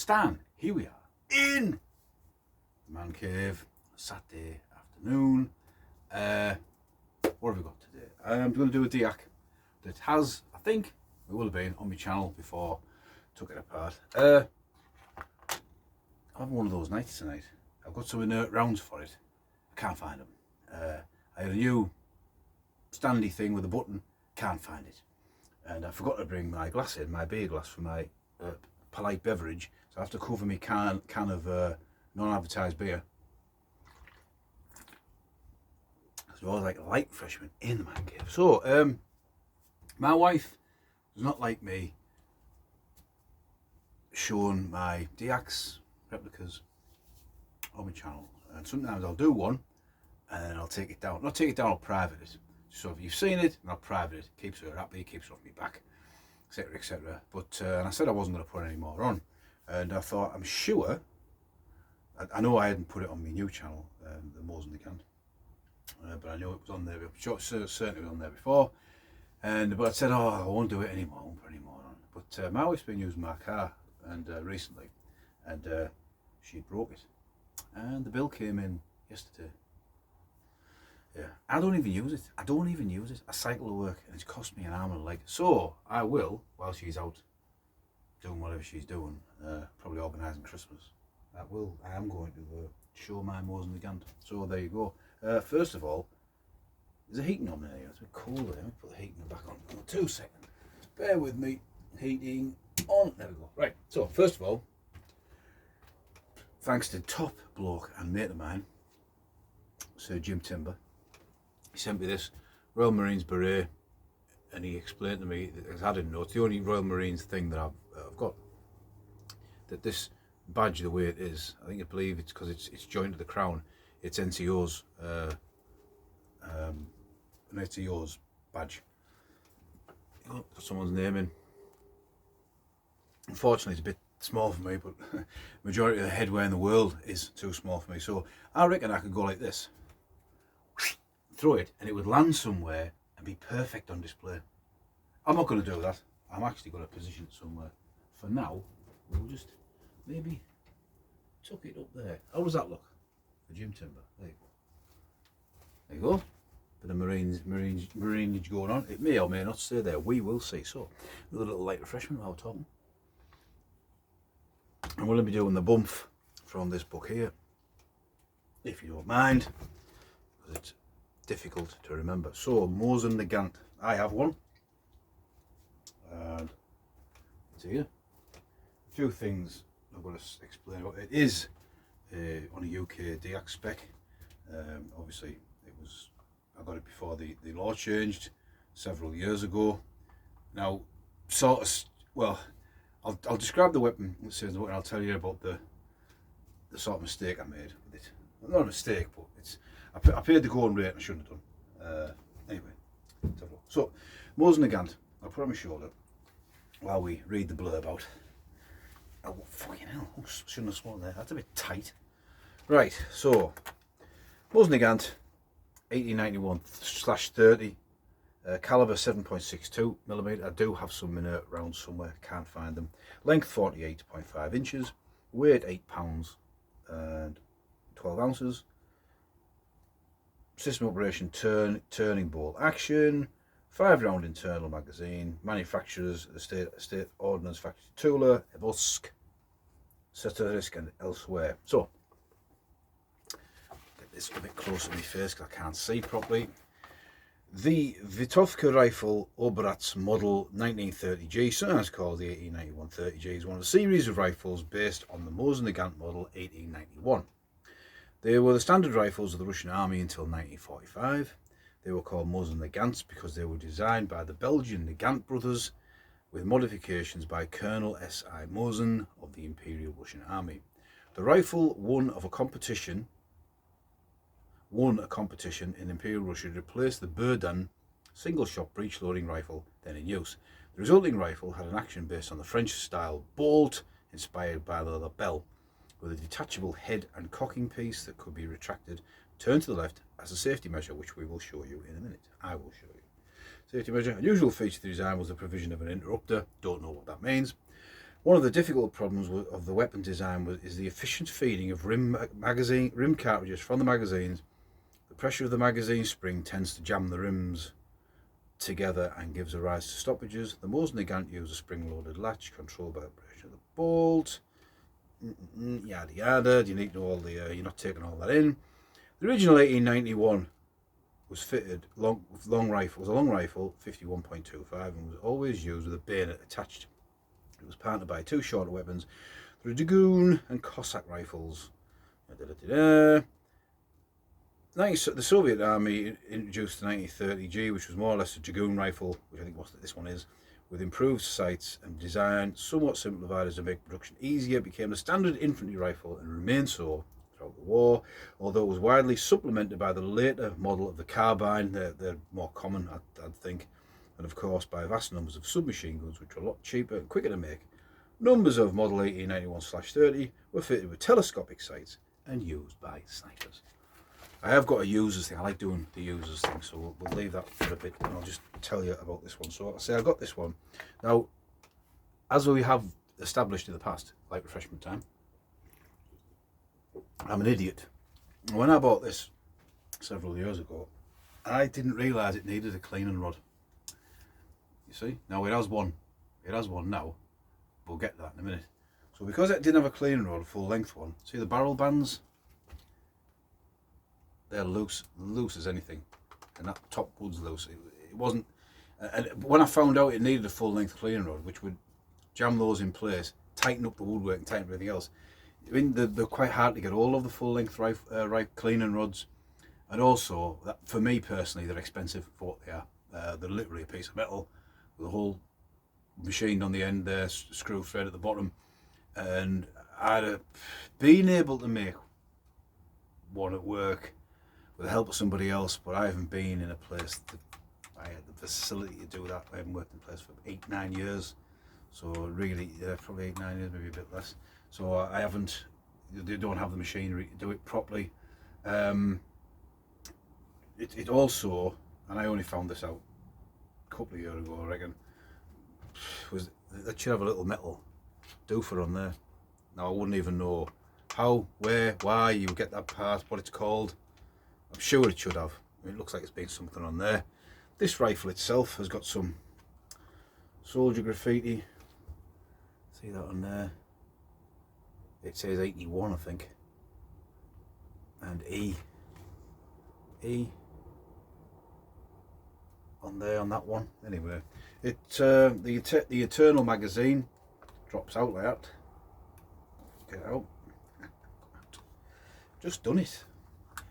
Stan, here we are in the man cave, Saturday afternoon. What have we got today? I'm going to do a deac that has, I think, it will have been on my channel before I took it apart. I'm having one of those nights tonight. I've got some inert rounds for it. I can't find them. I had a new standy thing with a button, can't find it. And I forgot to bring my glass in, my beer glass for my polite beverage. So I have to cover my can of non-advertised beer. So I was like a light freshman in the man cave. So my wife does not like me showing my deacs replicas on my channel. And sometimes I'll do one and then I'll take it down. Not take it down, I'll private it. So if you've seen it, and I'll private it. Keeps her happy, keeps her off my back, etc, etc. But and I said I wasn't going to put any more on, and I thought, I'm sure, I know I hadn't put it on my new channel, the Mosin Nagant, but I knew it was on there. Certainly was on there before, but I said, oh, I won't do it anymore. I won't put any more on. But my wife's been using my car and recently, and she broke it, and the bill came in yesterday. Yeah, I don't even use it. I cycle to work and it's cost me an arm and a leg. So I will, while she's out doing whatever she's doing, probably organising Christmas, I am going to show my Mosin Nagant. So there you go. First of all, there's a heating on there. It's a bit cold there. Let me put the heating back on. 2 seconds. Bear with me. Heating on. There we go. Right. So first of all, thanks to top bloke and mate of mine, Sir Jim Timber. He sent me this Royal Marines beret, and he explained to me, as I didn't know, it's the only Royal Marines thing that I've got, that this badge, the way it is, I believe it's because it's joined to the crown, it's NCO's an NCO's badge. Got someone's name in. Unfortunately it's a bit small for me, but majority of the headwear in the world is too small for me, so I reckon I could go like this, throw it, and it would land somewhere and be perfect on display. I'm not going to do that. I'm actually going to position it somewhere. For now, we'll just maybe tuck it up there. How does that look for Jim Timber? There you go. There you go. Bit of marinage going on. It may or may not stay there. We will see. So, another little light refreshment while we're talking. And we'll be doing the bump from this book here, if you don't mind, because it's difficult to remember. So Mosin Nagant, I have one, and it's here. A few things I've got to explain about it. It is on a UK deac spec. Obviously I got it before the law changed several years ago. Now, I'll describe the weapon, and I'll tell you about the sort of mistake I made with it. Not a mistake, but I paid the going rate and I shouldn't have done. Anyway, let's have a look. So, Mosin Nagant, I'll put it on my shoulder while we read the blurb out. Oh, fucking hell, I shouldn't have swallowed there. That's a bit tight. Right, so, Mosin Nagant, 1891/30, caliber 7.62mm. I do have some inert rounds somewhere, can't find them. Length 48.5 inches, weight 8 pounds and 12 ounces. System operation turning bolt action, 5-round internal magazine. Manufacturers, the State Ordnance Factory Tula, Ebusk, Satirisk and elsewhere. So, get this a bit closer to my face because I can't see properly. The Vitovka rifle Obratz model 1930G, sometimes called the 1891 30G, is one of a series of rifles based on the Mosin Nagant model 1891. They were the standard rifles of the Russian army until 1945. They were called Mosin Nagants because they were designed by the Belgian Nagant brothers with modifications by Colonel S.I. Mosin of the Imperial Russian Army. The rifle won a competition in Imperial Russia to replace the Berdan single-shot breech-loading rifle then in use. The resulting rifle had an action based on the French-style bolt inspired by the lapel, with a detachable head and cocking piece that could be retracted, turned to the left as a safety measure, which we will show you in a minute. I will show you. Safety measure. Unusual feature of the design was the provision of an interrupter. Don't know what that means. One of the difficult problems of the weapon design is the efficient feeding of rim cartridges from the magazines. The pressure of the magazine spring tends to jam the rims together and gives rise to stoppages. The Mosin Nagant uses a spring-loaded latch controlled by the pressure of the bolt. Yada yada. You need to know all the. You're not taking all that in. The original 1891 was fitted with a long rifle, 51.25, and was always used with a bayonet attached. It was partnered by two shorter weapons, the Dragoon and Cossack rifles. The Soviet Army introduced the 1930G, which was more or less a Dragoon rifle, which I think this one is, with improved sights and design, somewhat simplified as to make production easier. It became the standard infantry rifle and remained so throughout the war, although it was widely supplemented by the later model of the carbine. They're more common, I'd think, and of course by vast numbers of submachine guns, which were a lot cheaper and quicker to make. Numbers of Model 1891/30 were fitted with telescopic sights and used by snipers. I have got a users thing. I like doing the users thing, so we'll leave that for a bit, and I'll just tell you about this one. So I'll say I got this one. Now, as we have established in the past, like refreshment time, I'm an idiot. When I bought this several years ago, I didn't realise it needed a cleaning rod. You see? Now it has one. It has one now. We'll get to that in a minute. So because it didn't have a cleaning rod, a full length one, see the barrel bands? They're loose as anything, and that top wood's loose. It wasn't, and when I found out it needed a full length cleaning rod, which would jam those in place, tighten up the woodwork and tighten everything else. I mean, they're quite hard to get all of the full length cleaning rods, and also, for me personally, they're expensive for what they are. They're literally a piece of metal with a whole machined on the end there, screw thread at the bottom, and I'd have been able to make one at work with the help of somebody else, but I haven't been in a place that I had the facility to do that. I haven't worked in a place for 8-9 years, so really, probably 8-9 years, maybe a bit less. So I haven't. They don't have the machinery to do it properly. It also, and I only found this out a couple of years ago, I reckon, was that should have a little metal doofer on there. Now I wouldn't even know how, where, why you get that part, what it's called. I'm sure it should have. I mean, it looks like it's been something on there. This rifle itself has got some soldier graffiti. See that on there? It says 81, I think. And E on there on that one. Anyway, the internal magazine drops out like that. Get it out. Just done it.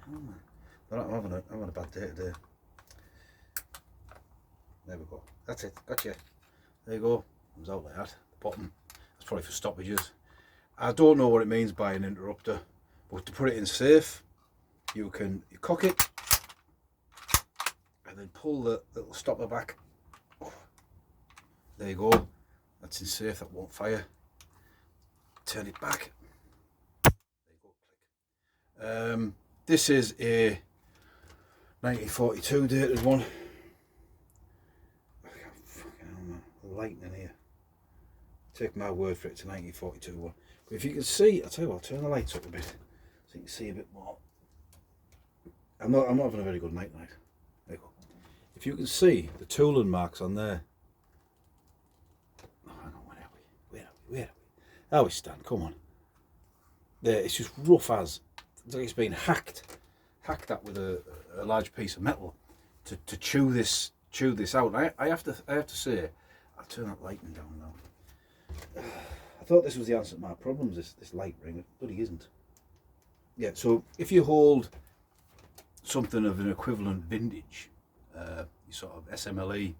Oh, man. I'm having a bad day today. There we go. That's it. Gotcha. There you go. Comes out like that. The bottom. That's probably for stoppages. I don't know what it means by an interrupter, but to put it in safe, you cock it and then pull the little stopper back. Oh, there you go. That's in safe. That won't fire. Turn it back. There you go. Click. This is a 1942 dated one. I can't fucking the lighting in here. Take my word for it, it's a 1942 one. But if you can see, I'll tell you what, I'll turn the lights up a bit so you can see a bit more. I'm not having a very good night light. There you go. If you can see the tooling marks on there. Oh, hang on, where are we? How we stand? Come on. There, it's just rough as. It's like it's been hacked that with a large piece of metal to chew this out. I have to say, I'll turn that lighting down now. I thought this was the answer to my problems, this light ring, but it isn't. Yeah, so if you hold something of an equivalent vintage, sort of SMLE,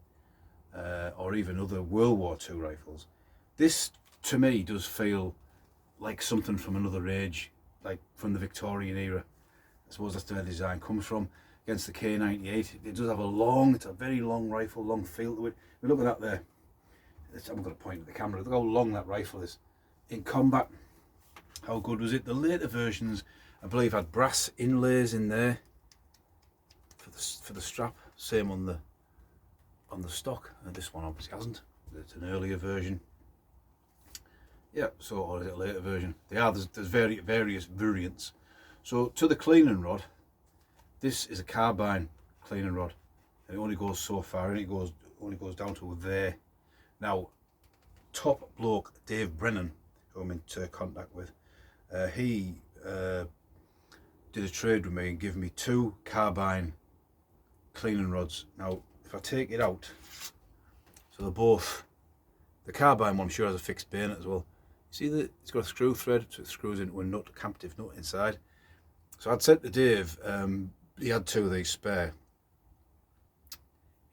or even other World War II rifles, this to me does feel like something from another age, like from the Victorian era. I suppose that's where the design comes from. Against the K98, it does have it's a very long rifle, long feel to it. I mean, look at that there. I'm going to point at the camera. Look how long that rifle is. In combat, how good was it? The later versions, I believe, had brass inlays in there for the strap. Same on the stock. And this one obviously hasn't. It's an earlier version. Yeah, so, or is it a later version? There's various variants. So to the cleaning rod, this is a carbine cleaning rod, and it only goes so far, and it only goes down to there. Now, top bloke Dave Brennan, who I'm in contact with, he did a trade with me and gave me 2 carbine cleaning rods. Now, if I take it out, so they're both, the carbine one sure has a fixed bayonet as well. See that it's got a screw thread, so it screws into a nut, a captive nut inside. So I'd said to Dave, he had 2 of these spare. He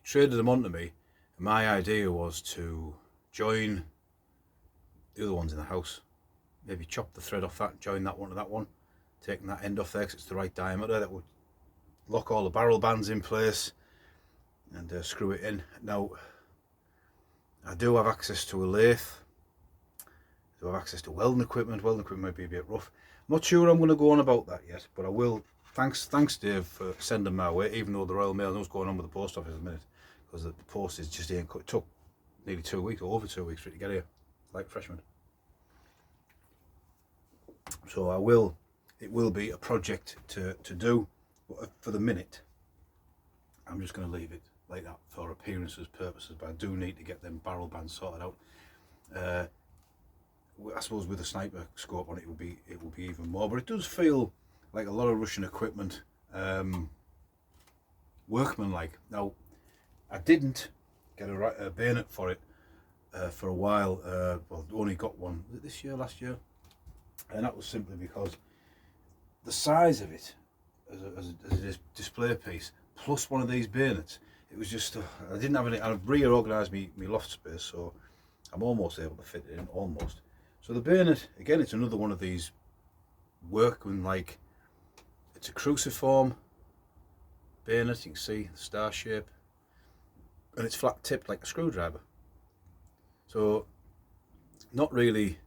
traded them onto me, and my idea was to join the other ones in the house. Maybe chop the thread off that, join that one to that one, taking that end off there because it's the right diameter. That would lock all the barrel bands in place and screw it in. Now, I do have access to a lathe. I do have access to welding equipment. Welding equipment might be a bit rough. I'm not sure I'm going to go on about that yet, but I will. Thanks Dave for sending my way, even though the Royal Mail knows what's going on with the post office at the minute, because the post is just here. It took nearly 2 weeks, or over 2 weeks for it to get here, like freshman. So it will be a project to do, but for the minute, I'm just going to leave it like that for appearances purposes, but I do need to get them barrel bands sorted out. I suppose with a sniper scope on it, it will be even more, but it does feel like a lot of Russian equipment, workmanlike. Now, I didn't get a bayonet for it for a while. Well, only got one this year, last year, and that was simply because the size of it as a display piece, plus one of these bayonets, it was just I didn't have any. I've reorganised my loft space, so I'm almost able to fit it in, almost. So the bayonet, again, it's another one of these workmanlike. It's a cruciform bayonet. You can see the star shape, and it's flat tipped like a screwdriver. So not really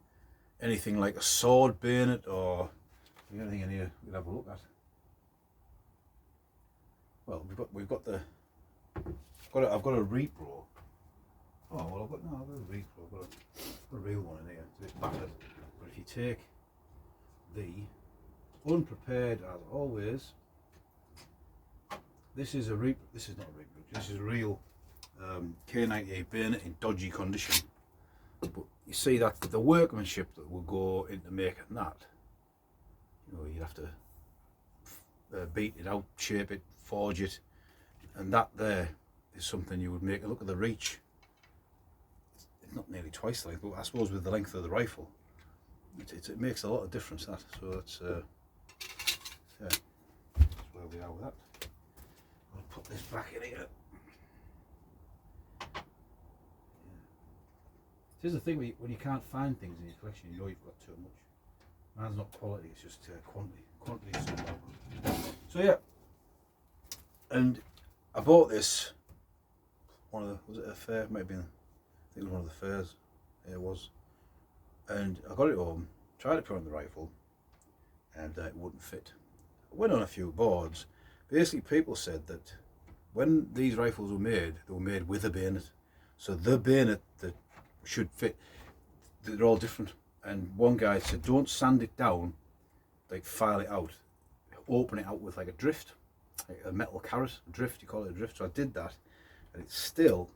anything like a sword bayonet or anything in here we'll have a look at. Well, we've got the I've got a repro. Oh well, I've got a repro. I've got a real one in here. It's a bit battered. But if you take the unprepared as always, this is not a repro. This is a real K98 bayonet in dodgy condition. But you see that the workmanship that will go into making that, you'd have to beat it out, shape it, forge it, and that there is something you would make. Look at the reach. It's not nearly twice the length, but I suppose with the length of the rifle, it makes a lot of difference. That, so that's that's where we are with that. I'll put this back in here. Here's the thing, when you can't find things in your collection, you know you've got too much. Mine's not quality, it's just quantity. Quantity is so important. So yeah, and I bought this, was it a fair? Maybe, I think it was one of the fairs. Yeah, it was. And I got it home, tried to put on the rifle, and it wouldn't fit. I went on a few boards. Basically, people said that when these rifles were made, they were made with a bayonet. So the bayonet that should fit, they're all different. And one guy said, don't sand it down, like file it out, open it out with like a drift, like a metal carrot, a drift, you call it a drift. So I did that, and it still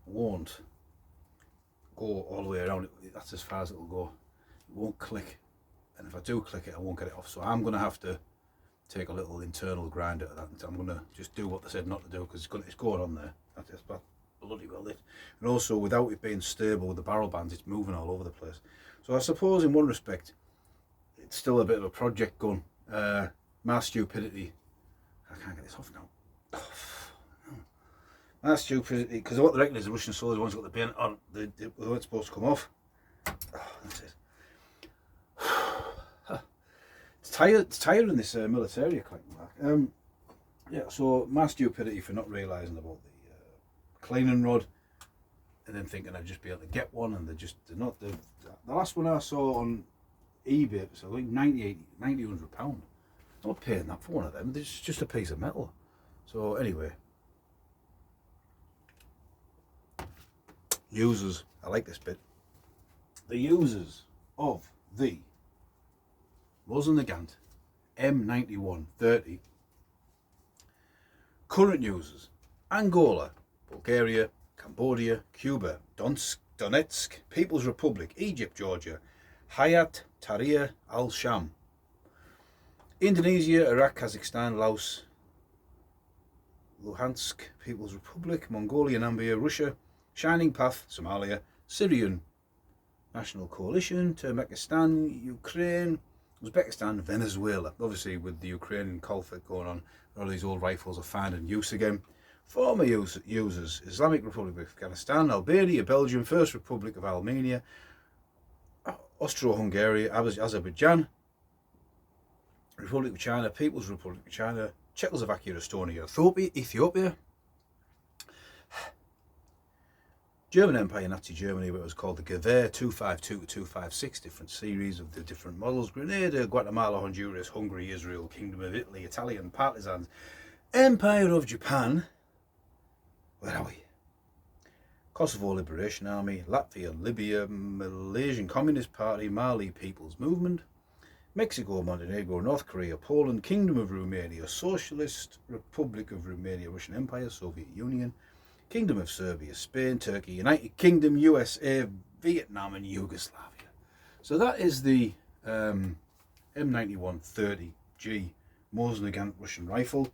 won't go all the way around it. That's as far as it'll go. It won't click, and if I do click it, I won't get it off. So I'm going to have to take a little internal grinder at that. I'm going to just do what they said not to do, because it's going on there. That's bloody well lit. And also, without it being stable with the barrel bands, it's moving all over the place. So I suppose in one respect, it's still a bit of a project gun. My stupidity, I can't get this off now. My stupidity, because what they reckon is the Russian soldiers, once got the bayonet on, they weren't supposed to come off. That's it. It's tiring, this military collecting mark. Yeah, so my stupidity for not realising about the cleaning rod, and then thinking I'd just be able to get one, and they're not. The last one I saw on eBay, so like £90, £100. I'm not paying that for one of them. It's just a piece of metal. So anyway, users, I like this bit. the users of the Mosin Nagant M91 30, current users: Angola, Bulgaria, Cambodia, Cuba, Donetsk, People's Republic, Egypt, Georgia, Hayat Tahrir al-Sham, Indonesia, Iraq, Kazakhstan, Laos, Luhansk, People's Republic, Mongolia, Namibia, Russia, Shining Path, Somalia, Syrian National Coalition, Turkmenistan, Ukraine, Uzbekistan, Venezuela. Obviously, with the Ukrainian conflict going on, all these old rifles are finding use again. Former users: Islamic Republic of Afghanistan, Albania, Belgium, First Republic of Armenia, Austro-Hungary, Azerbaijan, Republic of China, People's Republic of China, Czechoslovakia, Estonia, Ethiopia, German Empire, Nazi Germany, but it was called the Gewehr 252 to 256, different series of the different models, Grenada, Guatemala, Honduras, Hungary, Israel, Kingdom of Italy, Italian partisans, Empire of Japan, where are we? Kosovo Liberation Army, Latvia, Libya, Malaysian Communist Party, Mali People's Movement, Mexico, Montenegro, North Korea, Poland, Kingdom of Romania, Socialist Republic of Romania, Russian Empire, Soviet Union, Kingdom of Serbia, Spain, Turkey, United Kingdom, USA, Vietnam and Yugoslavia. So that is the M91 30G Mosin Nagant Russian rifle.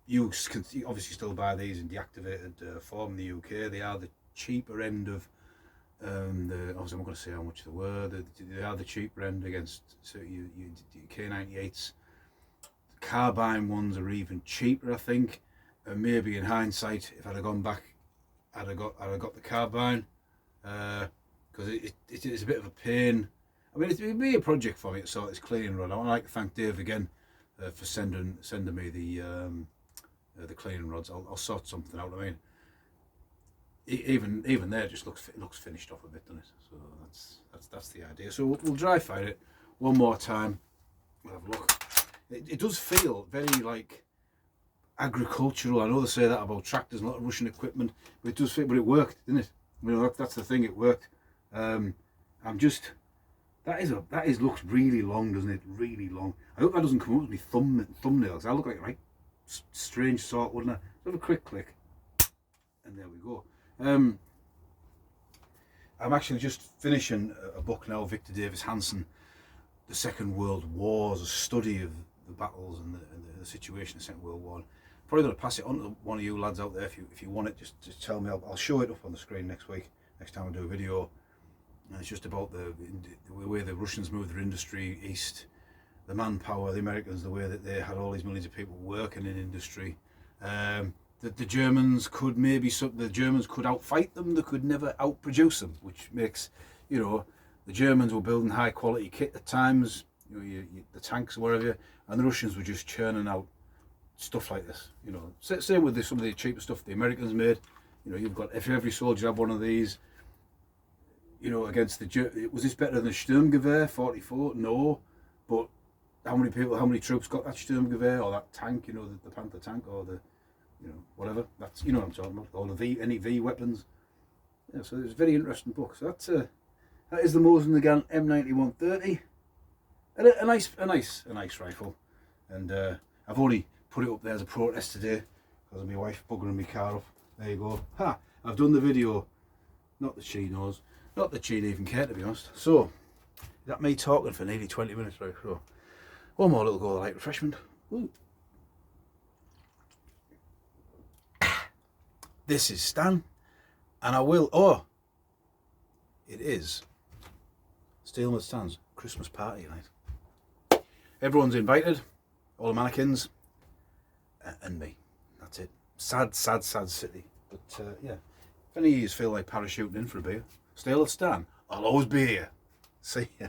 You can obviously still buy these in deactivated form in the UK. They are the cheaper end of obviously I'm not going to say how much they were. They are the cheaper end against your K98s. The carbine ones are even cheaper, I think. And maybe in hindsight, if I'd have gone back, I'd have got the carbine, because it is a bit of a pain. I mean, it'd be a project for me to sort this cleaning rod. I would like to thank Dave again for sending me the cleaning rods. I'll sort something out. I mean, even there, it just looks finished off a bit, doesn't it? So that's the idea. So we'll dry fire it one more time. We'll have a look. It does feel very like agricultural. I know they say that about tractors and a lot of Russian equipment, but it does fit. But it worked, didn't it? You know, that's the thing. It worked. I'm just that looks really long, doesn't it? Really long. I hope that doesn't come up with me thumbnails. I look like a right strange sort, wouldn't I? Let's have a quick click, and there we go. I'm actually just finishing a book now, Victor Davis Hanson, The Second World War, a study of the battles and the situation in the Second World War. Probably going to pass it on to one of you lads out there if you want it. Just tell me. I'll show it up on the screen next time I do a video. And it's just about the way the Russians moved their industry east, the manpower, the Americans, the way that they had all these millions of people working in industry. That the Germans could outfight them. They could never outproduce them, which makes, the Germans were building high quality kit at times, the tanks or whatever, and the Russians were just churning out stuff like this. Same with some of the cheaper stuff the Americans made. You've got, if every soldier had one of these, against was this better than the Sturmgewehr 44? No, but how many troops got that Sturmgewehr or that tank? The Panther tank or the whatever. That's what I'm talking about. All the any V weapons. Yeah, so it's a very interesting book. So that is the Mosin Nagant M91 30, and a nice rifle. And I've only put it up there as a protest today because of my wife buggering my car up. There you go. Ha! I've done the video. Not that she knows. Not that she'd even care, to be honest. So, that me talking for nearly 20 minutes, right? So, one more little go of light refreshment. Ooh. This is Stan, and it is Stealing with Stan's Christmas party tonight. Everyone's invited, all the mannequins, and me. That's it. Sad city. But yeah, if any of you feel like parachuting in for a beer, Steal with Stan, I'll always be here. See ya.